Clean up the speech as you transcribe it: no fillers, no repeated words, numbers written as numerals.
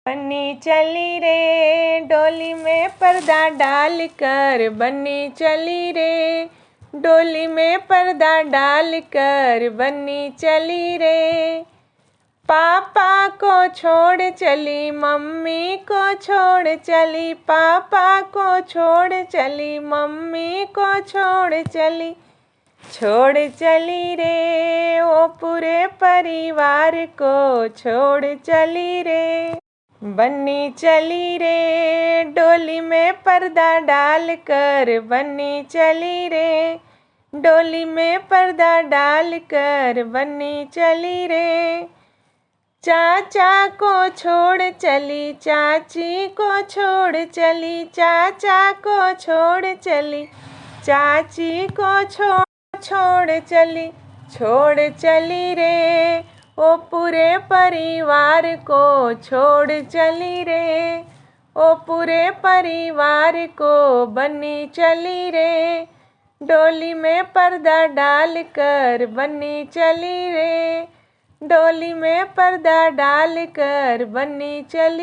बन्नी चली रे डोली में पर्दा डाल कर, बन्नी चली रे डोली में पर्दा डाल कर, बन्नी चली रे। पापा को छोड़ चली मम्मी को छोड़ चली, पापा को छोड़ चली मम्मी को छोड़ चली, छोड़ चली रे ओ पूरे परिवार को छोड़ चली रे। बन्नी चली रे डोली में पर्दा डाल कर, बन्नी चली रे डोली में पर्दा डाल कर, बन्नी चली रे। चाचा को छोड़ चली चाची को छोड़ चली, चाचा को छोड़ चली चाची को छोड़ चली रे ओ पूरे परिवार को छोड़ चली रे, ओ पूरे परिवार को। बन्नी चली रे डोली में पर्दा डाल कर, बन्नी चली रे डोली में पर्दा डाल कर, बन्नी चली।